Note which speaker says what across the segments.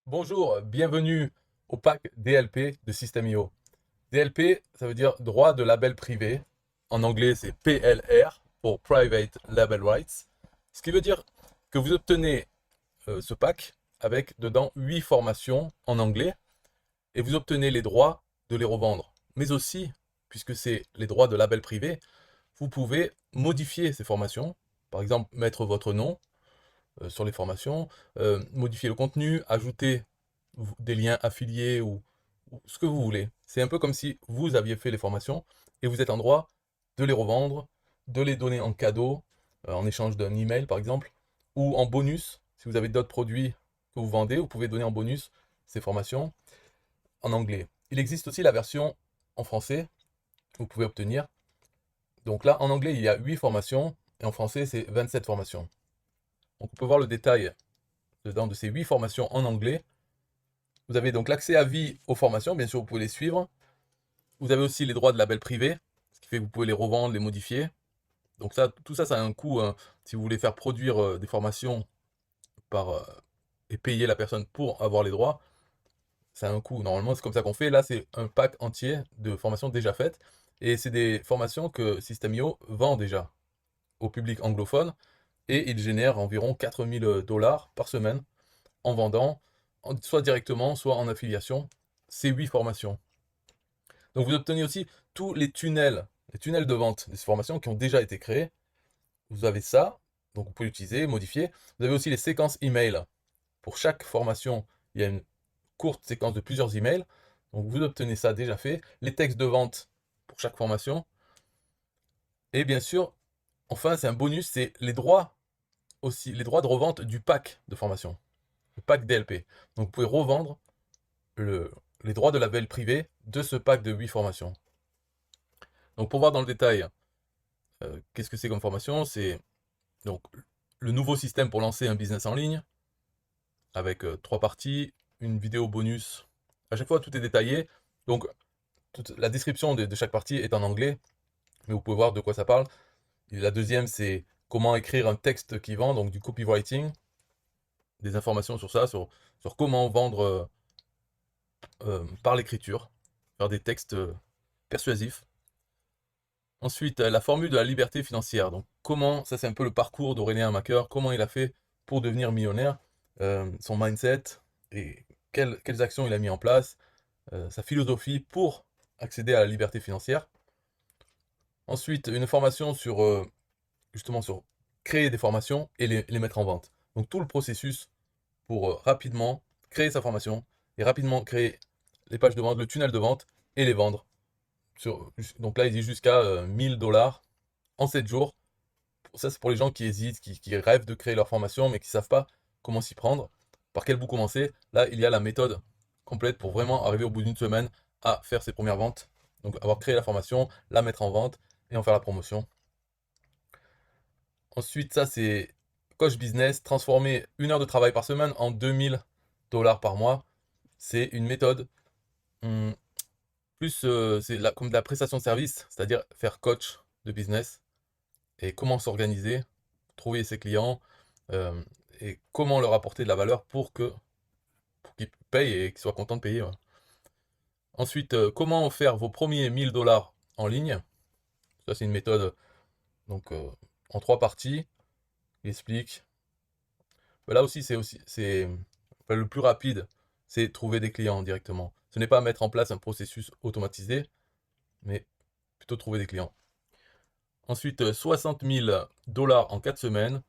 Speaker 1: Bonjour, bienvenue au pack DLP de System.io. DLP, ça veut dire droit de label privé. En anglais, c'est PLR pour Private Label Rights. Ce qui veut dire que vous obtenez ce pack avec dedans 8 formations en anglais et vous obtenez les droits de les revendre. Mais aussi, puisque c'est les droits de label privé, vous pouvez modifier ces formations. Par exemple, mettre votre nom sur les formations, modifier le contenu, ajouter des liens affiliés ou ce que vous voulez. C'est un peu comme si vous aviez fait les formations et vous êtes en droit de les revendre, de les donner en cadeau, en échange d'un email par exemple, ou en bonus. Si vous avez d'autres produits que vous vendez, vous pouvez donner en bonus ces formations en anglais. Il existe aussi la version en français que vous pouvez obtenir. Donc là, en anglais, il y a 8 formations et en français, c'est 27 formations. Donc on peut voir le détail dedans de ces 8 formations en anglais. Vous avez donc l'accès à vie aux formations, bien sûr, vous pouvez les suivre. Vous avez aussi les droits de label privé, ce qui fait que vous pouvez les revendre, les modifier. Donc ça, tout ça, ça a un coût, hein. Si vous voulez faire produire des formations par, et payer la personne pour avoir les droits, ça a un coût. Normalement, c'est comme ça qu'on fait. Là, c'est un pack entier de formations déjà faites. Et c'est des formations que System.io vend déjà au public anglophone. Et il génère environ 4000 $ par semaine en vendant, soit directement, soit en affiliation, ces 8 formations. Donc vous obtenez aussi tous les tunnels de vente des formations qui ont déjà été créés. Vous avez ça, donc vous pouvez l'utiliser, modifier. Vous avez aussi les séquences email. Pour chaque formation, il y a une courte séquence de plusieurs emails. Donc vous obtenez ça déjà fait. Les textes de vente pour chaque formation. Et bien sûr, enfin, c'est un bonus, c'est les droits aussi, les droits de revente du pack de formation, le pack DLP. Donc vous pouvez revendre le, les droits de label privé de ce pack de 8 formations. Donc pour voir dans le détail, qu'est-ce que c'est comme formation? C'est donc le nouveau système pour lancer un business en ligne, avec 3 parties, une vidéo bonus. À chaque fois, tout est détaillé. Donc toute la description de chaque partie est en anglais, mais vous pouvez voir de quoi ça parle. Et la deuxième, c'est comment écrire un texte qui vend, donc du copywriting, des informations sur ça, sur comment vendre par l'écriture, faire des textes persuasifs. Ensuite, la formule de la liberté financière. Donc, comment, ça c'est un peu le parcours d'Aurélien Macker, comment il a fait pour devenir millionnaire, son mindset et quelles actions il a mis en place, sa philosophie pour accéder à la liberté financière. Ensuite, une formation sur, justement, sur créer des formations et les mettre en vente. Donc, tout le processus pour rapidement créer sa formation et rapidement créer les pages de vente, le tunnel de vente et les vendre. Donc là, il dit jusqu'à 1000 $ en 7 jours. Ça, c'est pour les gens qui hésitent, qui rêvent de créer leur formation, mais qui ne savent pas comment s'y prendre, par quel bout commencer. Là, il y a la méthode complète pour vraiment arriver au bout d'une semaine à faire ses premières ventes. Donc, avoir créé la formation, la mettre en vente et en faire la promotion. Ensuite, ça, c'est Coach Business, transformer 1 heure de travail par semaine en 2000 $ par mois. C'est une méthode plus, comme de la prestation de service, c'est-à-dire faire coach de business et comment s'organiser, trouver ses clients euh, et comment leur apporter de la valeur pour qu'ils payent et qu'ils soient contents de payer. Ouais. Ensuite, comment faire vos premiers 1000 $ en ligne. Ça, c'est une méthode donc en 3 parties. Il explique. Là aussi, enfin, le plus rapide, c'est trouver des clients directement. Ce n'est pas mettre en place un processus automatisé, mais plutôt trouver des clients. Ensuite, 60 000 $ en 4 semaines,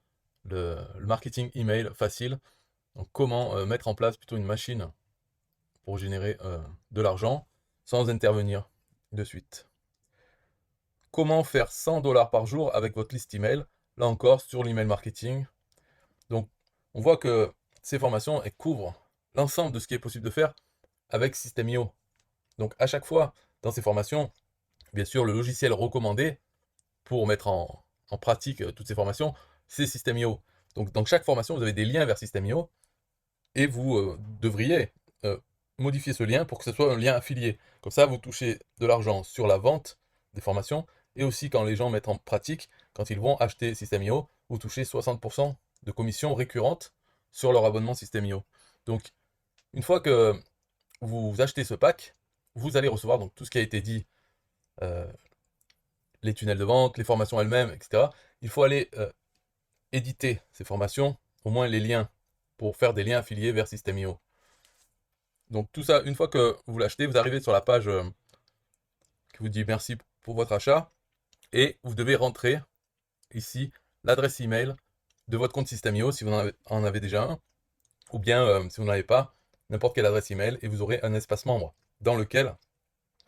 Speaker 1: le marketing email facile. Donc, comment mettre en place plutôt une machine pour générer de l'argent sans intervenir de suite. Comment faire 100 $ par jour avec votre liste email, là encore sur l'email marketing. Donc, on voit que ces formations, elles couvrent l'ensemble de ce qui est possible de faire avec System.io. Donc, à chaque fois, dans ces formations, bien sûr, le logiciel recommandé pour mettre en pratique toutes ces formations, c'est System.io. Donc, dans chaque formation, vous avez des liens vers System.io et vous devriez euh, modifier ce lien pour que ce soit un lien affilié. Comme ça, vous touchez de l'argent sur la vente des formations et aussi quand les gens mettent en pratique, quand ils vont acheter System.io, vous touchez 60% de commission récurrente sur leur abonnement System.io. Donc, Une fois que vous achetez ce pack, vous allez recevoir donc tout ce qui a été dit, euh, les tunnels de vente, les formations elles-mêmes, etc. Il faut aller éditer ces formations, au moins les liens, pour faire des liens affiliés vers System.io. Donc tout ça, une fois que vous l'achetez, vous arrivez sur la page qui vous dit merci pour votre achat, et vous devez rentrer ici l'adresse email de votre compte System.io si vous en avez déjà un, ou bien si vous n'en avez pas, n'importe quelle adresse email, et vous aurez un espace membre dans lequel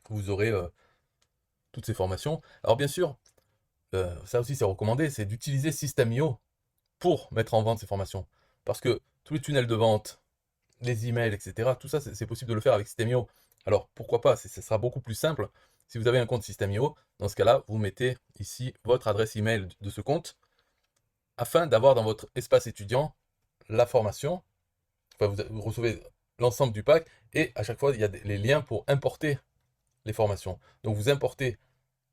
Speaker 1: vous aurez toutes ces formations. Alors bien sûr, ça aussi c'est recommandé, c'est d'utiliser System.io pour mettre en vente ces formations. Parce que tous les tunnels de vente, les emails, etc., tout ça, c'est possible de le faire avec System.io. Alors pourquoi pas, ce sera beaucoup plus simple. Si vous avez un compte System.io, dans ce cas-là, vous mettez ici votre adresse email de ce compte, afin d'avoir dans votre espace étudiant la formation. Enfin, vous recevez l'ensemble du pack, et à chaque fois, il y a les liens pour importer les formations. Donc vous importez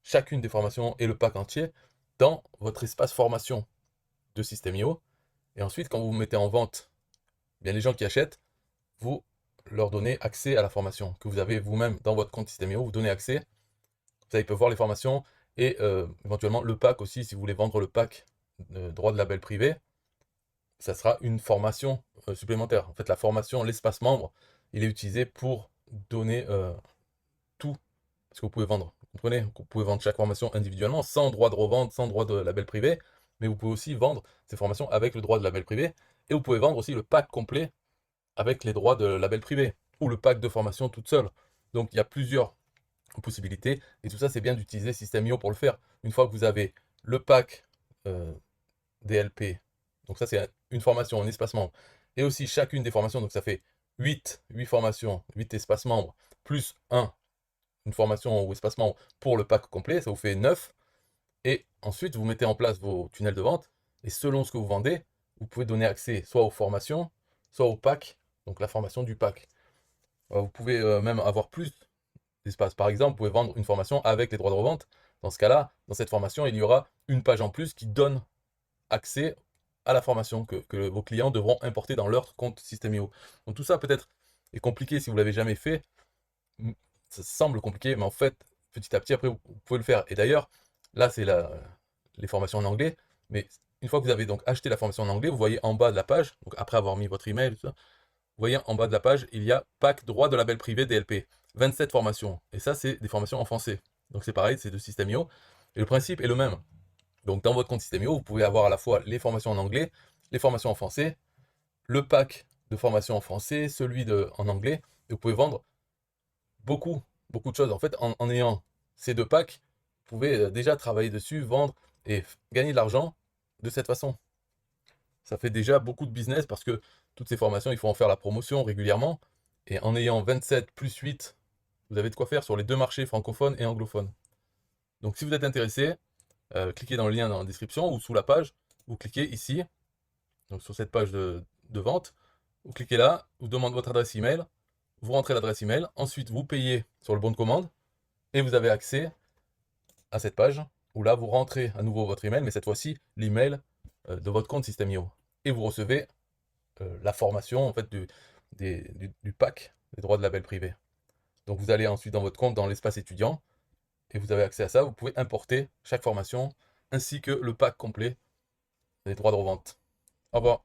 Speaker 1: chacune des formations et le pack entier dans votre espace formation de System.io. Et ensuite, quand vous mettez en vente, bien les gens qui achètent, vous leur donnez accès à la formation que vous avez vous-même dans votre compte System.io. Vous donnez accès, ça, ils peuvent voir les formations et éventuellement le pack aussi, si vous voulez vendre le pack droit de label privé, ça sera une formation supplémentaire. En fait, la formation, l'espace membre, il est utilisé pour donner tout ce que vous pouvez vendre. Vous comprenez? Vous pouvez vendre chaque formation individuellement, sans droit de revente, sans droit de label privé, mais vous pouvez aussi vendre ces formations avec le droit de label privé, et vous pouvez vendre aussi le pack complet avec les droits de label privé, ou le pack de formation toute seule. Donc il y a plusieurs possibilités, et tout ça c'est bien d'utiliser System.io pour le faire. Une fois que vous avez le pack DLP, donc ça c'est une formation, un espace membre, et aussi chacune des formations, donc ça fait 8 formations, 8 espaces membres, plus une formation ou espace membre pour le pack complet, ça vous fait 9. Et ensuite, vous mettez en place vos tunnels de vente, et selon ce que vous vendez, vous pouvez donner accès soit aux formations, soit au pack, donc la formation du pack. Vous pouvez même avoir plus d'espace. Par exemple, vous pouvez vendre une formation avec les droits de revente. Dans ce cas-là, dans cette formation, il y aura une page en plus qui donne accès à la formation que vos clients devront importer dans leur compte System.io. Donc tout ça peut-être est compliqué si vous ne l'avez jamais fait. Ça semble compliqué, mais en fait, petit à petit, après, vous pouvez le faire. Et d'ailleurs, là, c'est les formations en anglais. Mais une fois que vous avez donc acheté la formation en anglais, vous voyez en bas de la page, donc après avoir mis votre email, tout ça, vous voyez en bas de la page, il y a pack droit de label privé DLP. 27 formations. Et ça, c'est des formations en français. Donc c'est pareil, c'est de System.io. Et le principe est le même. Donc dans votre compte System.io, vous pouvez avoir à la fois les formations en anglais, les formations en français, le pack de formation en français, celui en anglais. Et vous pouvez vendre beaucoup, beaucoup de choses. En fait, en ayant ces deux packs, vous pouvez déjà travailler dessus, vendre et gagner de l'argent de cette façon. Ça fait déjà beaucoup de business parce que toutes ces formations, il faut en faire la promotion régulièrement. Et en ayant 27 plus 8, vous avez de quoi faire sur les deux marchés francophones et anglophones. Donc si vous êtes intéressé, cliquez dans le lien dans la description ou sous la page. Vous cliquez ici, donc sur cette page de vente. Vous cliquez là, vous demandez votre adresse email, vous rentrez l'adresse email, ensuite vous payez sur le bon de commande et vous avez accès à cette page où là vous rentrez à nouveau votre email, mais cette fois-ci l'email de votre compte System.io. Et vous recevez la formation en fait du pack des droits de label privé. Donc vous allez ensuite dans votre compte dans l'espace étudiant et vous avez accès à ça. Vous pouvez importer chaque formation ainsi que le pack complet des droits de revente. Au revoir.